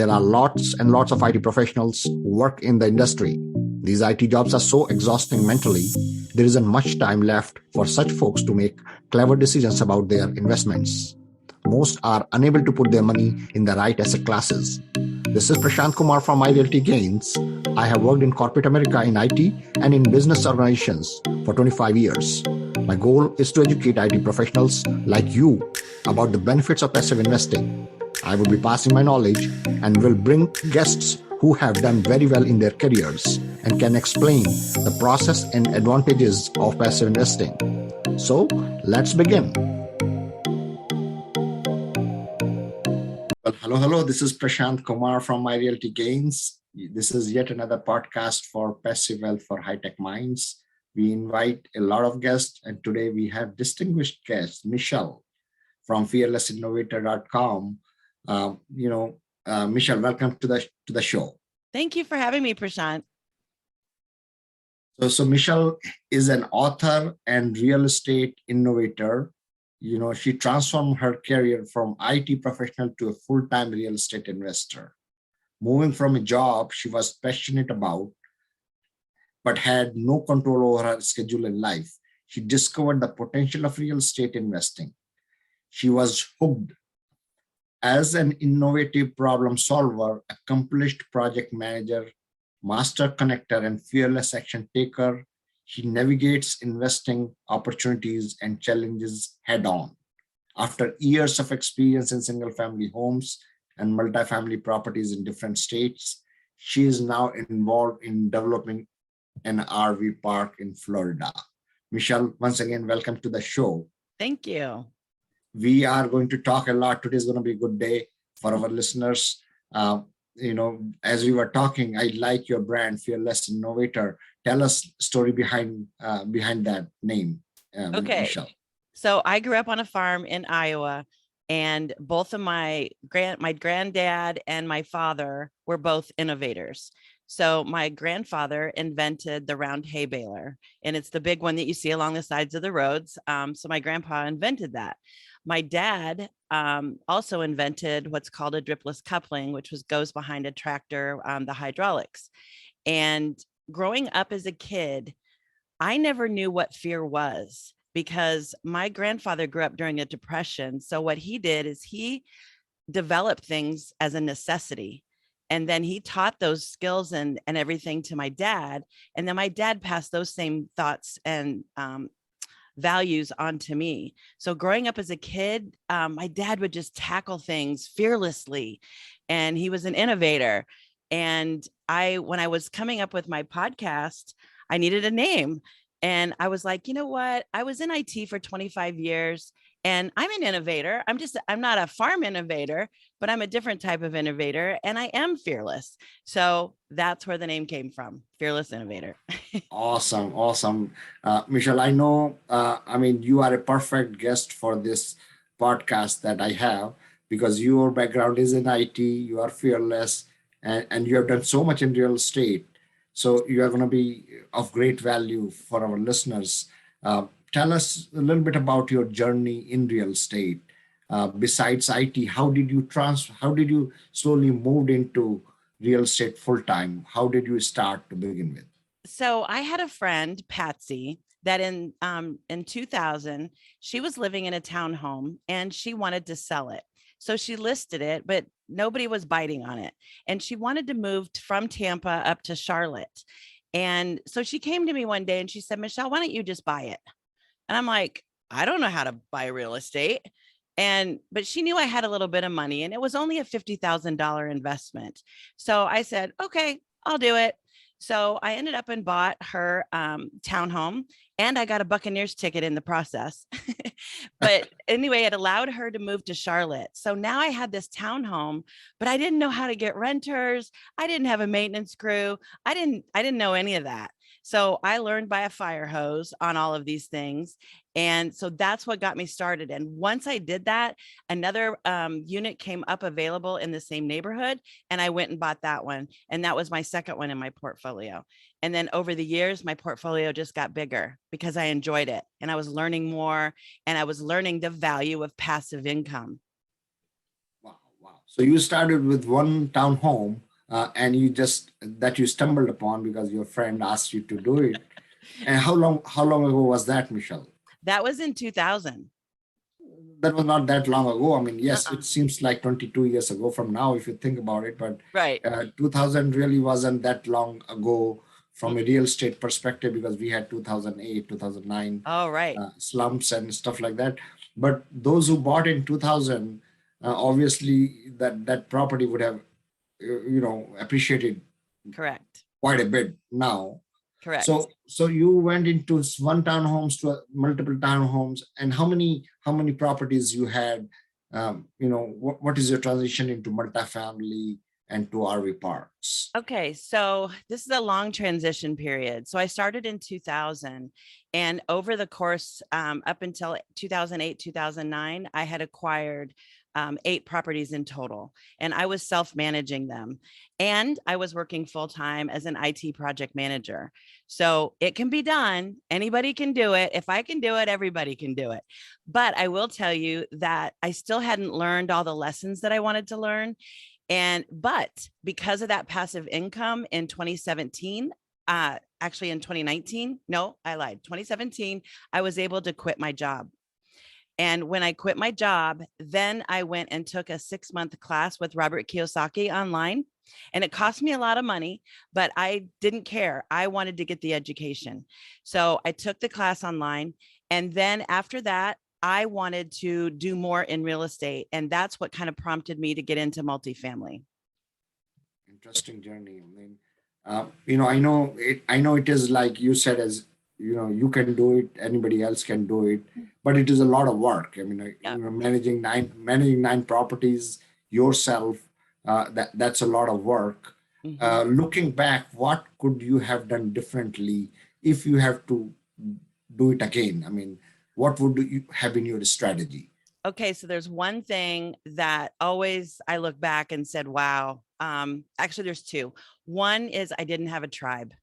There are lots and lots of IT professionals who work in the industry. These IT jobs are so exhausting mentally, there isn't much time left for such folks to make clever decisions about their investments. Most are unable to put their money in the right asset classes. This is Prashant Kumar from My Realty Gains. I have worked in corporate America in IT and in business organizations for 25 years. My goal is to educate IT professionals like you about the benefits of passive investing. I will be passing my knowledge and will bring guests who have done very well in their careers and can explain the process and advantages of passive investing. So, let's begin. Well, hello. This is Prashant Kumar from My Realty Gains. This is yet another podcast for passive wealth for high-tech minds. We invite a lot of guests, and today we have distinguished guest Mechiel from fearlessinnovator.com. Mechiel, welcome to the show. Thank you for having me, Prashant. So Mechiel is an author and real estate innovator. She transformed her career from IT professional to a full-time real estate investor. Moving from a job she was passionate about, but had no control over her schedule in life, she discovered the potential of real estate investing. She was hooked. As an innovative problem solver, accomplished project manager, master connector, and fearless action taker, she navigates investing opportunities and challenges head-on. After years of experience in single-family homes and multifamily properties in different states, she is now involved in developing an RV park in Florida. Mechiel, once again, welcome to the show. Thank you. We are going to talk a lot. Today is going to be a good day for our listeners. As we were talking, I like your brand, Fearless Innovator. Tell us the story behind that name. Okay. Mechiel. So I grew up on a farm in Iowa, and both of my granddad and my father were both innovators. So my grandfather invented the round hay baler, and it's the big one that you see along the sides of the roads. So my grandpa invented that. My dad also invented what's called a dripless coupling, which goes behind a tractor, the hydraulics. And growing up as a kid, I never knew what fear was because my grandfather grew up during a depression. So what he did is he developed things as a necessity. And then he taught those skills and everything to my dad. And then my dad passed those same thoughts and values onto me. So growing up as a kid, my dad would just tackle things fearlessly, and he was an innovator. And when I was coming up with my podcast, I needed a name. And I was like, you know what? I was in IT for 25 years and I'm an innovator. I'm not a farm innovator, but I'm a different type of innovator, and I am fearless. So that's where the name came from, Fearless Innovator. Awesome. Mechiel, I know, you are a perfect guest for this podcast that I have because your background is in IT, you are fearless, and you have done so much in real estate. So you are going to be of great value for our listeners. Tell us a little bit about your journey in real estate. Besides IT, how did you slowly move into real estate full time? How did you start to begin with? So I had a friend, Patsy, that in 2000, she was living in a townhome and she wanted to sell it. So she listed it, but nobody was biting on it. And she wanted to move from Tampa up to Charlotte. And so she came to me one day and she said, Mechiel, why don't you just buy it? And I'm like, I don't know how to buy real estate. But she knew I had a little bit of money and it was only a $50,000 investment. So I said, okay, I'll do it. So I ended up and bought her townhome, and I got a Buccaneers ticket in the process. But anyway, it allowed her to move to Charlotte. So now I had this townhome, but I didn't know how to get renters. I didn't have a maintenance crew. I didn't know any of that. So I learned by a fire hose on all of these things. And so that's what got me started. And once I did that, another unit came up available in the same neighborhood, and I went and bought that one. And that was my second one in my portfolio. And then over the years, my portfolio just got bigger because I enjoyed it and I was learning more, and I was learning the value of passive income. Wow. So you started with one townhome, and you stumbled upon because your friend asked you to do it. And how long ago was that, Michelle? That was in 2000. That was not that long ago. I mean, yes, Uh-uh. it seems like 22 years ago from now, if you think about it, but Right. 2000 really wasn't that long ago from a Mm. real estate perspective, because we had 2008, 2009 Oh, right. slumps and stuff like that. But those who bought in 2000, obviously that property would have, appreciated Correct. quite a bit now. Correct. So you went into one townhomes to multiple townhomes, and how many properties you had? What is your transition into multifamily and to RV parks? Okay, so this is a long transition period. So I started in 2000, and over the course up until 2008, 2009, I had acquired 8 properties in total, and I was self-managing them. And I was working full-time as an IT project manager. So it can be done. Anybody can do it. If I can do it, everybody can do it. But I will tell you that I still hadn't learned all the lessons that I wanted to learn. But because of that passive income in 2017, actually in 2019, no, I lied. 2017, I was able to quit my job. And when I quit my job, then I went and took a 6-month class with Robert Kiyosaki online. And it cost me a lot of money, but I didn't care. I wanted to get the education. So I took the class online. And then after that, I wanted to do more in real estate. And that's what kind of prompted me to get into multifamily. Interesting journey. I mean, I know it is like you said, as you can do it, anybody else can do it, but it is a lot of work. I mean, Yeah. managing nine properties yourself, that's a lot of work. Mhm. Looking back, what could you have done differently if you have to do it again? I mean, what would you have been your strategy? Okay, so there's one thing that always I look back and said, wow. Actually, there's two. One is I didn't have a tribe.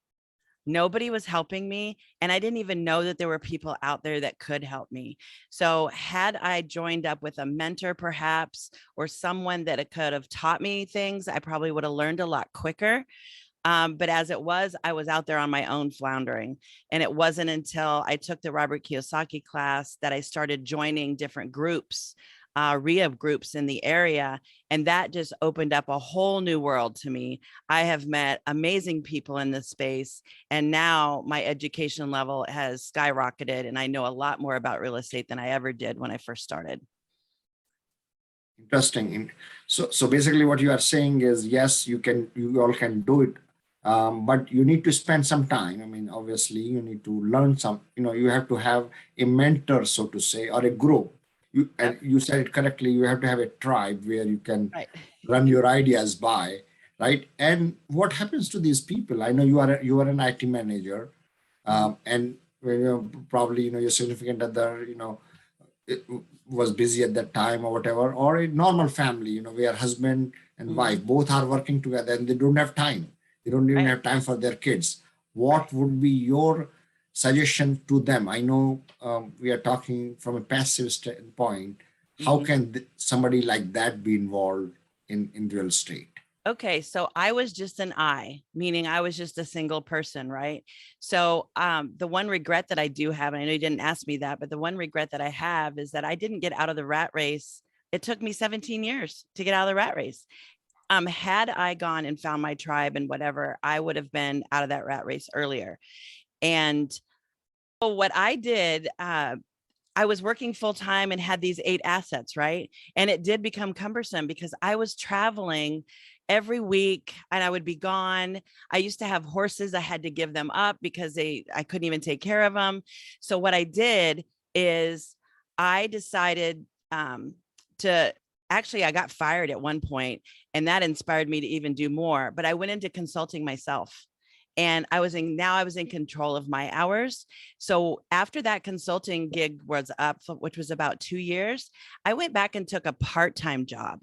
Nobody was helping me, and I didn't even know that there were people out there that could help me. So had I joined up with a mentor perhaps, or someone that could have taught me things, I probably would have learned a lot quicker. But as it was, I was out there on my own floundering. And it wasn't until I took the Robert Kiyosaki class that I started joining different groups, RIA groups in the area. And that just opened up a whole new world to me. I have met amazing people in this space. And now my education level has skyrocketed. And I know a lot more about real estate than I ever did when I first started. Interesting. So basically, what you are saying is, yes, you all can do it, but you need to spend some time. I mean, obviously, you need to learn some. You have to have a mentor, so to say, or a group. And Yep. you said it correctly. You have to have a tribe where you can Right. run your ideas by, right? And what happens to these people? I know you are an IT manager, Mhm. and probably your significant other, it was busy at that time or whatever, or a normal family, where husband and Mhm. wife both are working together and they don't have time. They don't even Right. have time for their kids. Right. What would be your suggestion to them? I know we are talking from a passive standpoint. How Mhm. can somebody like that be involved in real estate? Okay, so I was just an I, meaning I was just a single person, right? So the one regret that I do have, and I know you didn't ask me that, but the one regret that I have is that I didn't get out of the rat race. It took me 17 years to get out of the rat race. Had I gone and found my tribe and whatever, I would have been out of that rat race earlier. And so what I did, I was working full time and had these 8 assets, right? And it did become cumbersome because I was traveling every week and I would be gone. I used to have horses. I had to give them up because I couldn't even take care of them. So what I did is I decided to actually, I got fired at one point, and that inspired me to even do more. But I went into consulting myself. And now I was in control of my hours. So after that consulting gig was up, which was about 2 years, I went back and took a part-time job,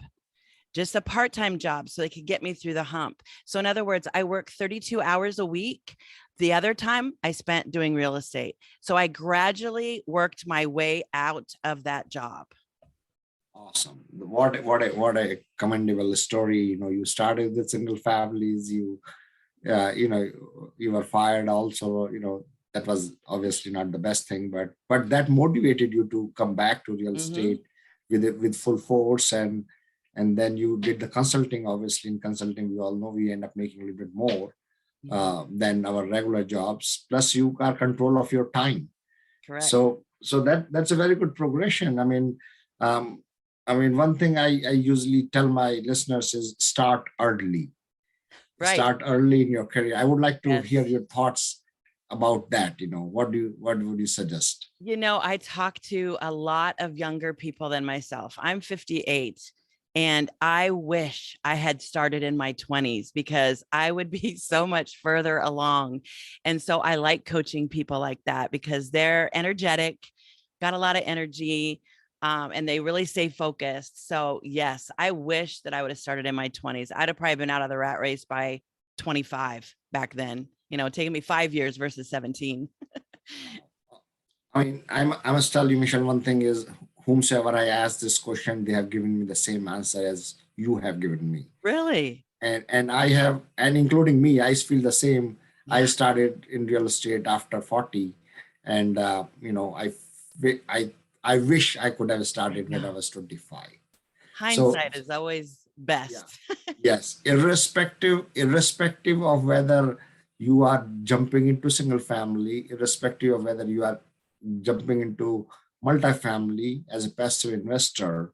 just a part-time job so they could get me through the hump. So in other words, I work 32 hours a week. The other time I spent doing real estate. So I gradually worked my way out of that job. Awesome. What a commendable story. You started with single families. You were fired also. That was obviously not the best thing, but that motivated you to come back to real Hmm. estate with full force, and then you did the consulting. Obviously, in consulting, we all know we end up making a little bit more Hmm. than our regular jobs. Plus, you are control of your time. Correct. So that's a very good progression. Um, one thing I usually tell my listeners is start early. Right. Start early in your career. I would like to hear Yes. your thoughts about that. What would you suggest? I talk to a lot of younger people than myself. I'm 58 and I wish I had started in my 20s because I would be so much further along. And so I like coaching people like that because they're energetic, got a lot of energy, and they really stay focused. So, yes, I wish that I would have started in my 20s. I'd have probably been out of the rat race by 25 back then, taking me 5 years versus 17. I must tell you, Michelle, one thing is, whomsoever I ask this question, they have given me the same answer as you have given me. Really? And I have, and including me, I feel the same. I Yeah. started in real estate after 40, and I I wish I could have I started when I know. was 25. So Hindsight is always yeah, best. yes, irrespective of whether you are jumping into single family, irrespective of whether you are jumping into multifamily as a passive investor,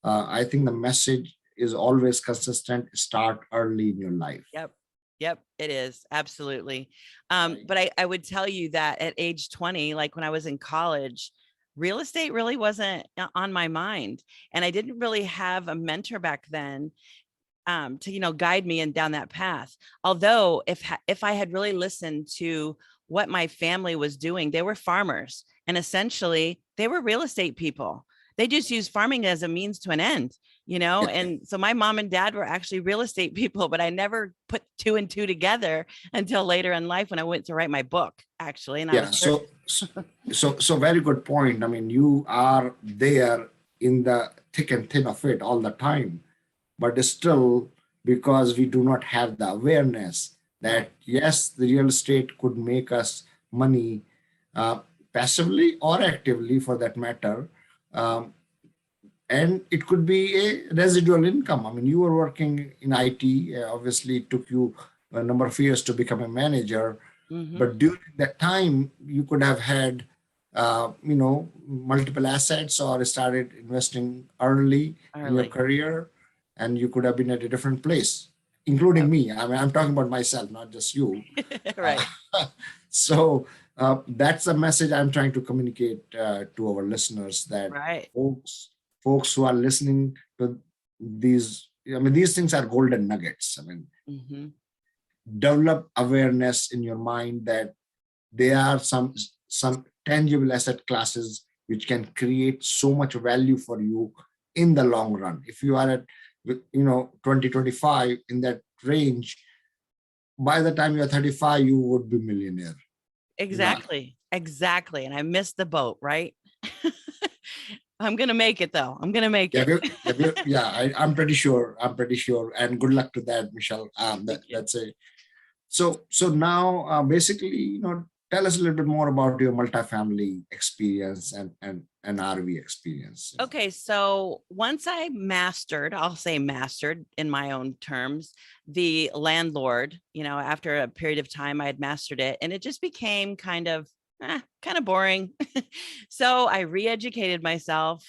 I think the message is always consistent. Start early in your life, Yep. Yep, it is. Absolutely. right? But I would tell you that at age 20, like when I was in college, real estate really wasn't on my mind. And I didn't really have a mentor back then to guide me and down that path. Although if I had really listened to what my family was doing, they were farmers and essentially they were real estate people. They just used farming as a means to an end, Yeah, and so my mom and dad were actually real estate people, but I never put two and two together until later in life when I went to write my book, actually. And I yeah. was third. So very good point. You are there in the thick and thin of it all the time, but still, because we do not have the awareness Right. that yes, the real estate could make us money, uh, passively or actively for that matter. um, and it could be a residual income. You were working in IT. Obviously, it took you a number of years to become a manager, Hmm. but during that time, you could have had, multiple assets or started investing early in your Early. career, and you could have been at a different place, including Yep. me. I'm talking about myself, not just you. Uh, Right. so that's a message I'm trying to communicate to our listeners, that Right. folks who are listening to these, these things are golden nuggets. Hmm. Develop awareness in your mind that there are some tangible asset classes which can create so much value for you in the long run. If you are at 2025 in that range, by the time you're 35, you would be millionaire. you know Exactly. Exactly. And I missed the boat, right? I'm going to make it though. I'm going to make yeah, it. I'm pretty sure. And good luck to that, Michelle. Thank you. That's a So now, basically, tell us a little bit more about your multifamily experience and RV experience. Okay, so once I mastered, I'll say mastered in my own terms, the landlord, after a period of time, I had mastered it and it just became kind of boring. So I re-educated myself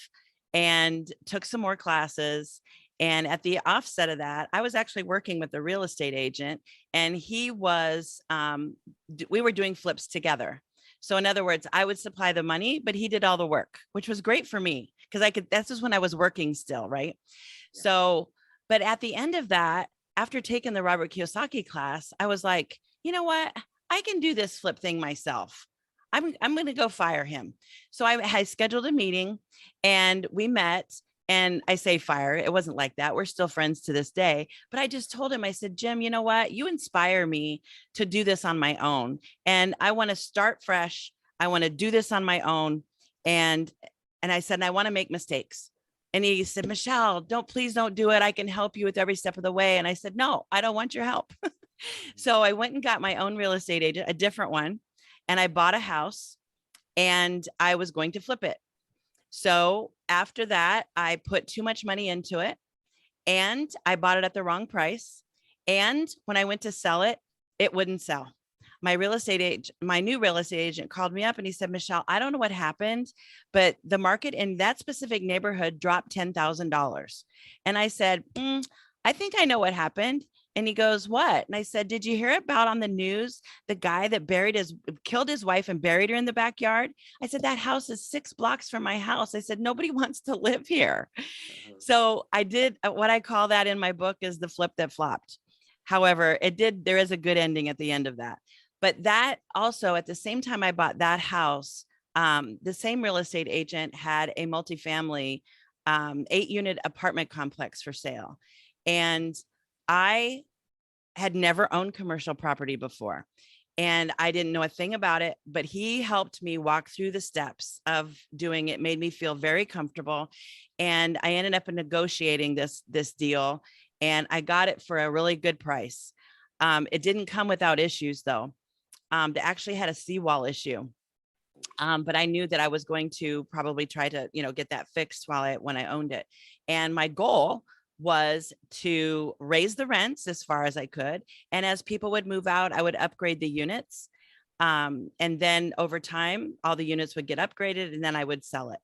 and took some more classes. And at the offset of that, I was actually working with a real estate agent and we were doing flips together. So in other words, I would supply the money, but he did all the work, which was great for me because this is when I was working still, right? Yeah. So, but at the end of that, after taking the Robert Kiyosaki class, I was like, you know what? I can do this flip thing myself. I'm going to go fire him. So I scheduled a meeting and we met. And I say fire, it wasn't like that. We're still friends to this day. But I just told him, I said, Jim, you know what? You inspire me to do this on my own. And I want to start fresh. I want to do this on my own. And I said, and I want to make mistakes. And he said, Mechiel, please don't do it. I can help you with every step of the way. And I said, no, I don't want your help. So I went and got my own real estate agent, a different one. And I bought a house and I was going to flip it. So after that, I put too much money into it and I bought it at the wrong price. And when I went to sell it, it wouldn't sell. My new real estate agent called me up and he said, Mechiel, I don't know what happened, but the market in that specific neighborhood dropped $10,000. And I said, I think I know what happened. And he goes, what? And I said, did you hear about on the news, the guy that killed his wife and buried her in the backyard? I said, that house is 6 blocks from my house. I said, nobody wants to live here. So I did what I call that in my book is the flip that flopped. However, there is a good ending at the end of that. But that also, at the same time I bought that house, the same real estate agent had a multifamily 8-unit apartment complex for sale. And I had never owned commercial property before. And I didn't know a thing about it, but he helped me walk through the steps of doing it, made me feel very comfortable. And I ended up negotiating this deal and I got it for a really good price. It didn't come without issues though. They actually had a seawall issue. But I knew that I was going to probably try to, get that fixed when I owned it. And my goal was to raise the rents as far as I could. And as people would move out, I would upgrade the units. And then over time, all the units would get upgraded and then I would sell it.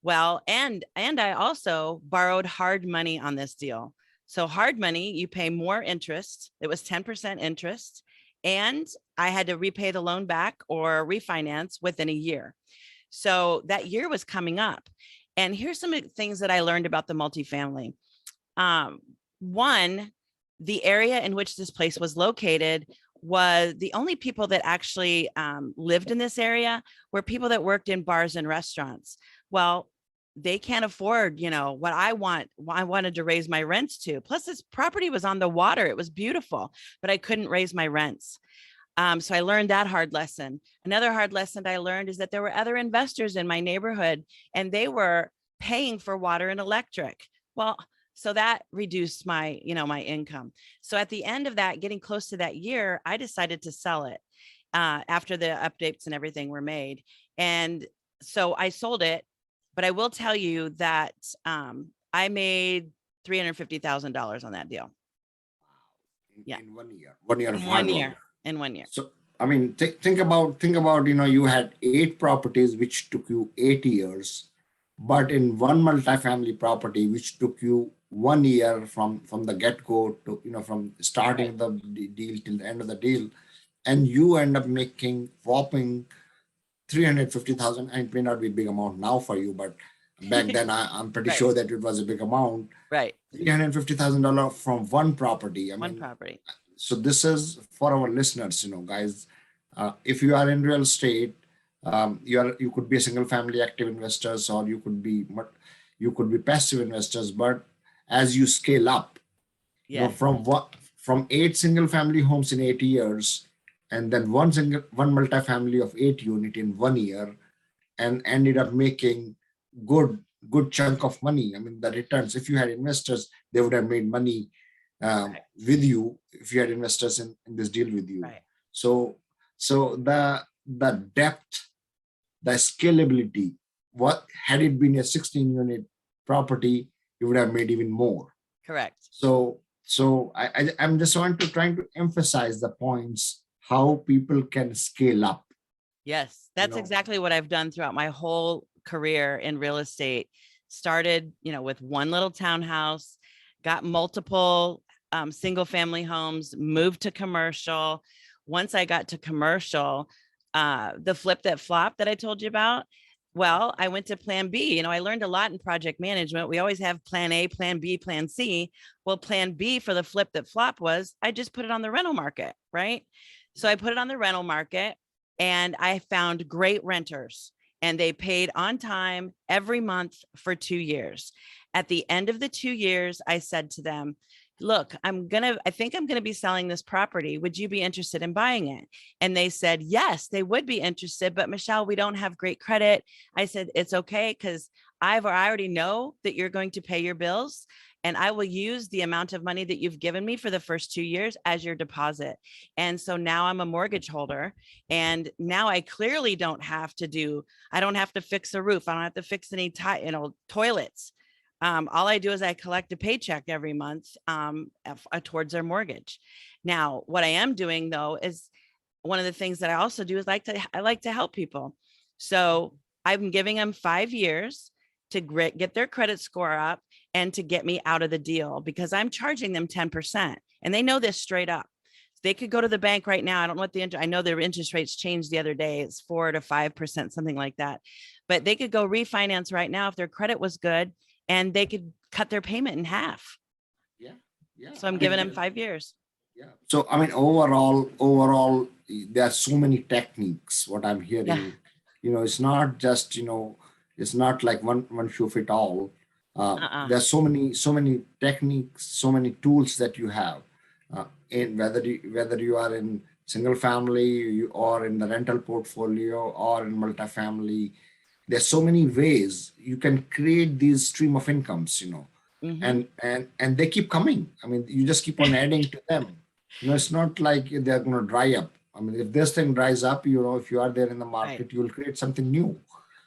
Well, and I also borrowed hard money on this deal. So hard money, you pay more interest. It was 10% interest. And I had to repay the loan back or refinance within a year. So that year was coming up. And here's some things that I learned about the multifamily. One, the area in which this place was located was the only people that actually lived in this area were people that worked in bars and restaurants. Well, they can't afford, what I wanted to raise my rents to. Plus this property was on the water. It was beautiful, but I couldn't raise my rents. So I learned that hard lesson. Another hard lesson I learned is that there were other investors in my neighborhood and they were paying for water and electric. Well, so that reduced my, my income. So at the end of that, getting close to that year, I decided to sell it after the updates and everything were made. And so I sold it, but I will tell you that I made $350,000 on that deal. Yeah. In 1 year. 1 year of hard work. In 1 year. So, I mean, think about, you had 8 properties, which took you 8 years, but in one multifamily property, which took you 1 year from the get-go to, from starting the deal till the end of the deal, and you end up making whopping 350,000. And it may not be a big amount now for you, but back then I'm pretty sure that it was a big amount. Right. $350,000 from one property. One property. So this is for our listeners, guys. If you are in real estate, you could be a single family active investors, or you could be passive investors. But as you scale up, from 8 single family homes in 8 years, and then one multifamily of 8 unit in 1 year, and ended up making good chunk of money. I mean, the returns, if you had investors, they would have made money with you if you had investors in this deal with you. Right. So the depth, the scalability, what had it been a 16 unit property, you would have made even more. Correct. So I'm just trying to emphasize the points, how people can scale up. Yes, that's exactly what I've done throughout my whole career in real estate. Started, with one little townhouse, got multiple single family homes, moved to commercial. Once I got to commercial, the flip that flopped that I told you about, well, I went to plan B. I learned a lot in project management. We always have plan A, plan B, plan C. Well, plan B for the flip that flopped was I just put it on the rental market, right? So I put it on the rental market and I found great renters and they paid on time every month for 2 years. At the end of the 2 years, I said to them, look, I think I'm going to be selling this property. Would you be interested in buying it? And they said, yes, they would be interested. But Mechiel, we don't have great credit. I said, it's okay, because I already know that you're going to pay your bills, and I will use the amount of money that you've given me for the first 2 years as your deposit. And so now I'm a mortgage holder, and now I clearly I don't have to fix a roof. I don't have to fix any toilets. All I do is I collect a paycheck every month towards their mortgage. Now, what I am doing though is, one of the things that I also do is I like to help people. So I'm giving them 5 years to get their credit score up and to get me out of the deal, because I'm charging them 10%, and they know this straight up. They could go to the bank right now. I don't know what I know their interest rates changed the other day. It's 4 to 5%, something like that. But they could go refinance right now if their credit was good, and they could cut their payment in half. Yeah. Yeah. So I'm giving them 5 years. Yeah. So, I mean, overall, there are so many techniques, what I'm Yeah. hearing, it's not just, it's not like one shoe fit all. There's so many techniques, so many tools that you have, in whether you are in single family, or in the rental portfolio, or in multifamily. There's so many ways you can create these stream of incomes, Mhm. and they keep coming. I mean, you just keep on adding to them. It's not like they're going to dry up. I mean, if this thing dries up, if you are there in the Right. market, you will create something new.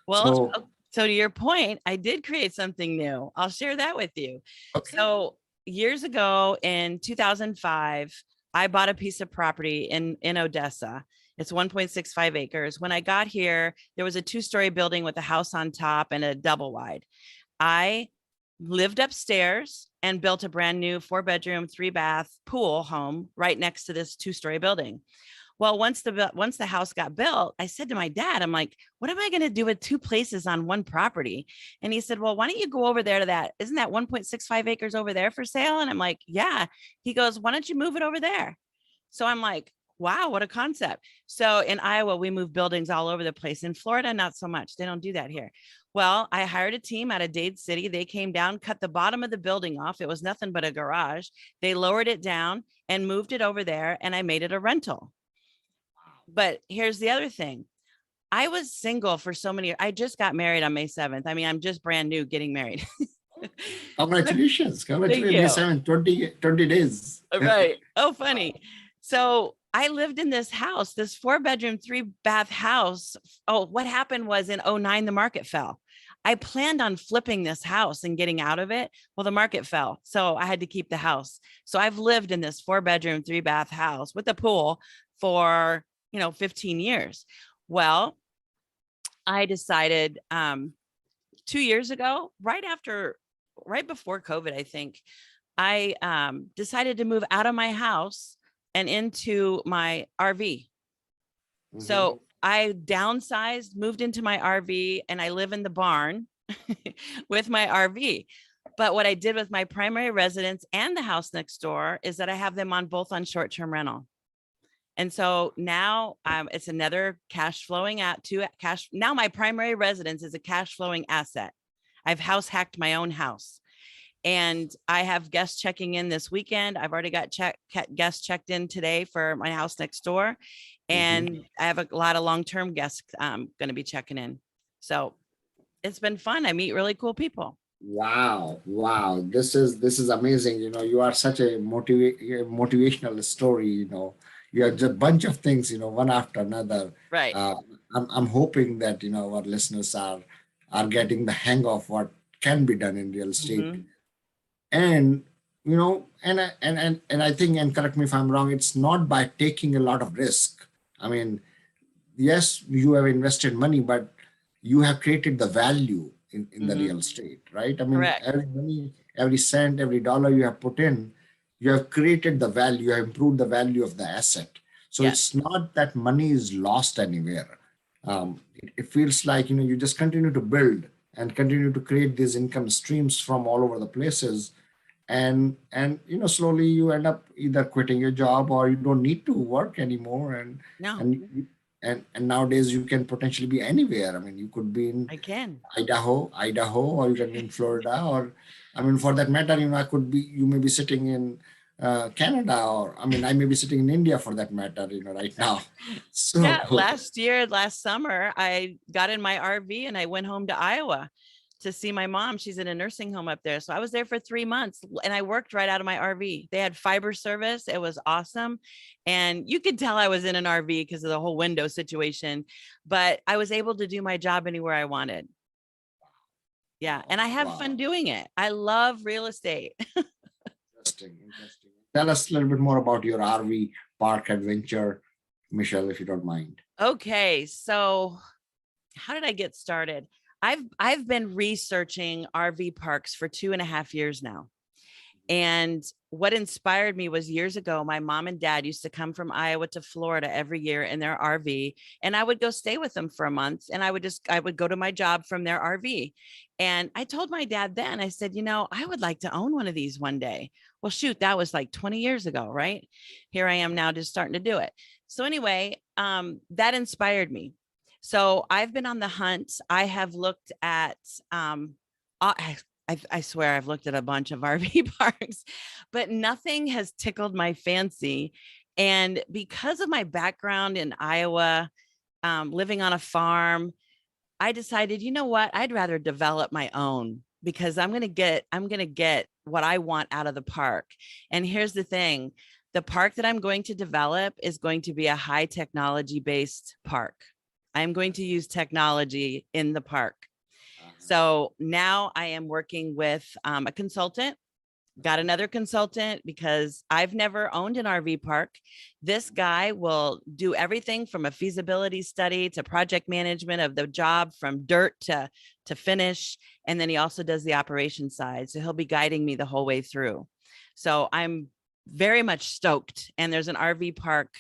Well, So, so to your point, I did create something new. I'll share that with you. okay. So years ago in 2005, I bought a piece of property in Odessa. It's 1.65 acres. When I got here, there was a 2-story building with a house on top and a double wide. I lived upstairs and built a brand new 4-bedroom, 3-bath pool home right next to this 2-story building. Well, once the house got built, I said to my dad, I'm like, what am I going to do with 2 places on one property? And he said, well, why don't you go over there to that? Isn't that 1.65 acres over there for sale? And I'm like, yeah. He goes, why don't you move it over there? So I'm like, wow, what a concept. So in Iowa, we move buildings all over the place. In Florida, not so much. They don't do that here. Well, I hired a team out of Dade City. They came down, cut the bottom of the building off. It was nothing but a garage. They lowered it down and moved it over there, and I made it a rental. But here's the other thing. I was single for so many years. I just got married on May 7th. I mean, I'm just brand new getting married. Congratulations. Thank Congratulations. May you. 7, 20 days. Right. Oh, funny. So I lived in this house, this 4-bedroom, 3-bath house. Oh, what happened was in '09, the market fell. I planned on flipping this house and getting out of it. Well, the market fell. So I had to keep the house. So I've lived in this 4-bedroom, 3-bath house with a pool for, 15 years. Well, I decided 2 years ago, right before COVID, I think, I decided to move out of my house and into my RV. Mhm. So I downsized, moved into my RV, and I live in the barn with my RV. But what I did with my primary residence and the house next door is that I have them both on short-term rental. And so now it's another cash flowing cash. Now my primary residence is a cash flowing asset. I've house hacked my own house. And I have guests checking in this weekend. I've already got guests checked in today for my house next door. Mhm. And I have a lot of long-term guests going to be checking in. So it's been fun. I meet really cool people. Wow, wow. This is amazing. You are such a motivational story, You have just a bunch of things, one after another. Right. Uh, I'm hoping that, our listeners are getting the hang of what can be done in real estate. Mm-hmm. And I think, and correct me if I'm wrong, it's not by taking a lot of risk. I mean, yes, you have invested money, but you have created the value in the Mm-hmm. real estate, right? I mean, Correct. every money, every cent, every dollar you have put in, you have created the value, you have improved the value of the asset. So Yes. it's not that money is lost anywhere. It feels like, you just continue to build and continue to create these income streams from all over the places. And slowly you end up either quitting your job, or you don't need to work anymore. No, And nowadays you can potentially be anywhere. I mean, you could be in I can. Idaho, or you can be in Florida, I mean, for that matter, you may be sitting in Canada, or I mean, I may be sitting in India for that matter, right now. Yeah, So, last summer, I got in my RV and I went home to Iowa to see my mom. She's in a nursing home up there. So I was there for 3 months and I worked right out of my RV. They had fiber service. It was awesome. And you could tell I was in an RV because of the whole window situation, but I was able to do my job anywhere I wanted. Yeah. And I have fun wow, doing it. I love real estate. interesting, interesting. Tell us a little bit more about your RV park adventure, Michelle, if you don't mind. Okay. So how did I get started? I've been researching RV parks for 2.5 years now. And what inspired me was years ago, my mom and dad used to come from Iowa to Florida every year in their RV. And I would go stay with them for a month and I would go to my job from their RV. And I told my dad then, I said, I would like to own one of these one day. Well, shoot, that was like 20 years ago, right? Here I am now just starting to do it. So anyway, that inspired me. So I've been on the hunt. I have looked at, I swear I've looked at a bunch of RV parks, but nothing has tickled my fancy. And because of my background in Iowa, living on a farm, I decided, you know what? I'd rather develop my own because I'm going to get what I want out of the park. And here's the thing. The park that I'm going to develop is going to be a high technology based park. I'm going to use technology in the park. So now I am working with a consultant, got another consultant because I've never owned an RV park. This guy will do everything from a feasibility study to project management of the job from dirt to finish. And then he also does the operation side. So he'll be guiding me the whole way through. So I'm very much stoked. And there's an RV park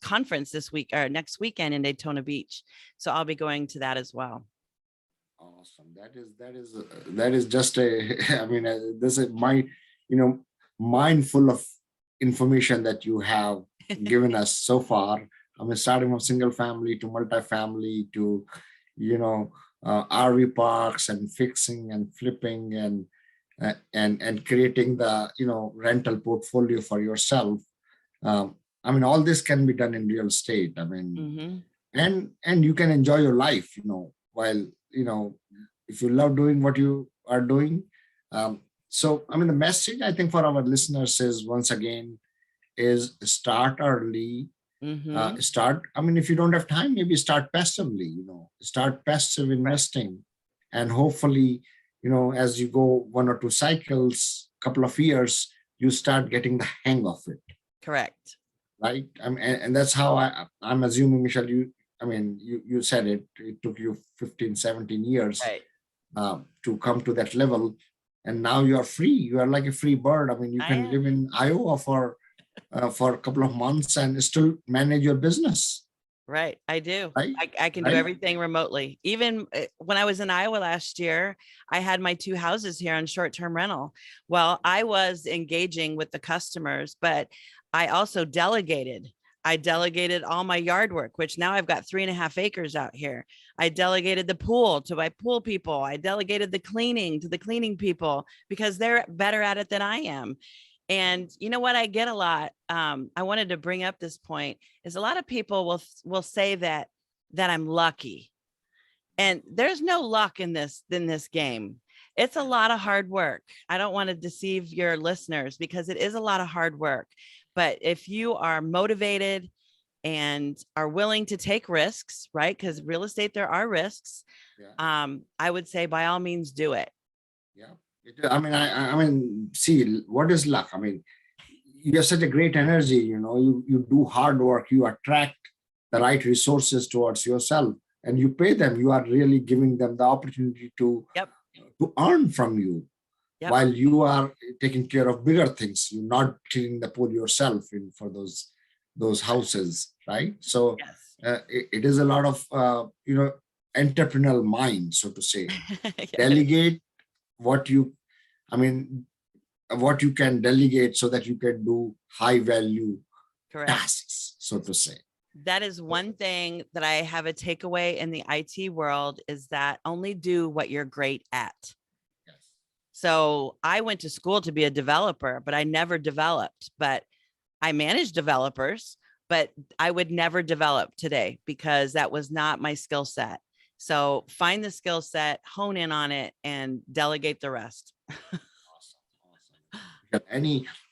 conference this week or next weekend in Daytona Beach. So I'll be going to that as well. Awesome. That is just a. I mean, this is mind full of information that you have given us so far. I mean, starting from single family to multifamily to, RV parks and fixing and flipping and creating the rental portfolio for yourself. I mean, all this can be done in real estate. I mean, and you can enjoy your life, while if you love doing what you are doing. So I mean, the message I think for our listeners is, once again, is start early. Start, I mean, if you don't have time, maybe start passively, start passive investing. And hopefully, as you go one or two cycles, couple of years, you start getting the hang of it. Correct. Right. I mean, and that's how I'm assuming, Michelle, you said it took you 15, 17 years Right. To come to that level. And now you are free. You are like a free bird. I mean, you can live in Iowa for a couple of months and still manage your business. Right. I do. Right. I can do everything remotely. Even when I was in Iowa last year, I had my 2 houses here on short-term rental. Well, I was engaging with the customers, but I also delegated. I delegated all my yard work, which now I've got 3.5 acres out here. I delegated the pool to my pool people. I delegated the cleaning to the cleaning people because they're better at it than I am. And you know what I get a lot, I wanted to bring up this point, is a lot of people will say that I'm lucky. And there's no luck in this game. It's a lot of hard work. I don't want to deceive your listeners because it is a lot of hard work. But if you are motivated and are willing to take risks, right? Because real estate, there are risks. I would say by all means do it. Yeah. I mean, see, what is luck? I mean, you have such a great energy, you do hard work, you attract the right resources towards yourself and you pay them. You are really giving them the opportunity to earn from you while you are taking care of bigger things. You're not cleaning the pool yourself for those houses, right? So it is a lot of, entrepreneurial mind, so to say. Delegate what you can delegate so that you can do high value tasks, so to say. That is one thing that I have a takeaway in the IT world, is that only do what you're great at. So I went to school to be a developer, but I never developed. But I managed developers, but I would never develop today because that was not my skill set. So find the skill set, hone in on it, and delegate the rest.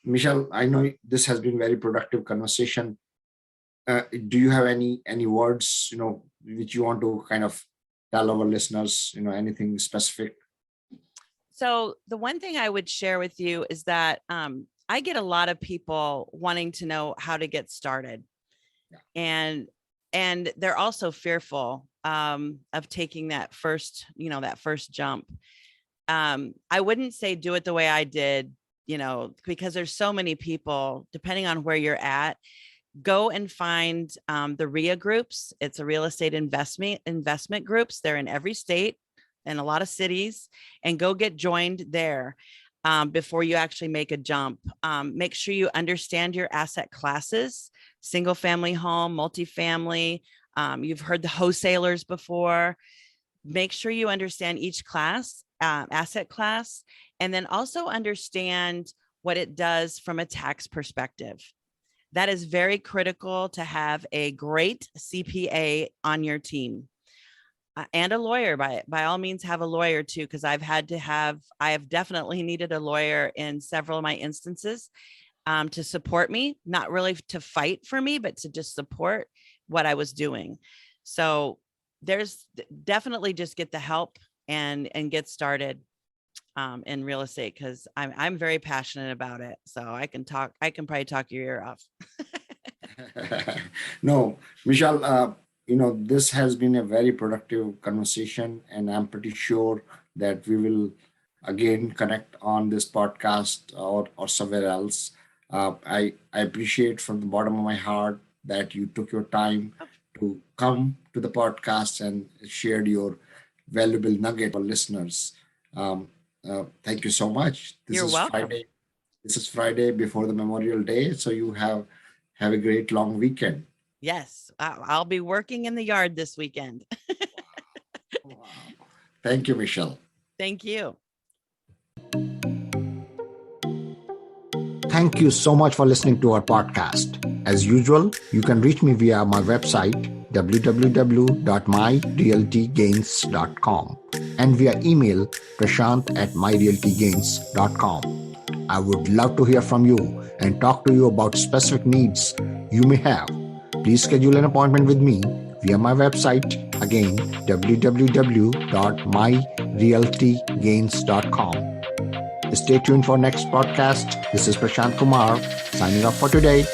Michelle, I know this has been very productive conversation. Do you have any words, which you want to kind of tell our listeners, anything specific? So the one thing I would share with you is that I get a lot of people wanting to know how to get started. Yeah. And they're also fearful of taking that first jump. I wouldn't say do it the way I did, because there's so many people, depending on where you're at. Go and find the RIA groups. It's a real estate investment groups. They're in every state and a lot of cities, and go get joined there before you actually make a jump. Make sure you understand your asset classes: single family home, multifamily. You've heard the wholesalers before. Make sure you understand each class, asset class, and then also understand what it does from a tax perspective. That is very critical to have a great CPA on your team. And a lawyer. By all means, have a lawyer too, because I have definitely needed a lawyer in several of my instances to support me, not really to fight for me, but to just support what I was doing. So there's definitely just get the help and get started in real estate, because I'm very passionate about it. So I can probably talk your ear off. No, Michelle, this has been a very productive conversation, and I'm pretty sure that we will again connect on this podcast or somewhere else. I appreciate from the bottom of my heart that you took your time to come to the podcast and shared your valuable nugget for listeners. Thank you so much. You're welcome. This is Friday before the Memorial Day, so you have a great long weekend. Yes, I'll be working in the yard this weekend. Wow. Thank you, Michelle. Thank you. Thank you so much for listening to our podcast. As usual, you can reach me via my website, www.myrealtygains.com, and via email, prashant@myrealtygains.com. I would love to hear from you and talk to you about specific needs you may have. Please schedule an appointment with me via my website, again, www.myrealtygains.com. Stay tuned for next podcast. This is Prashant Kumar signing off for today.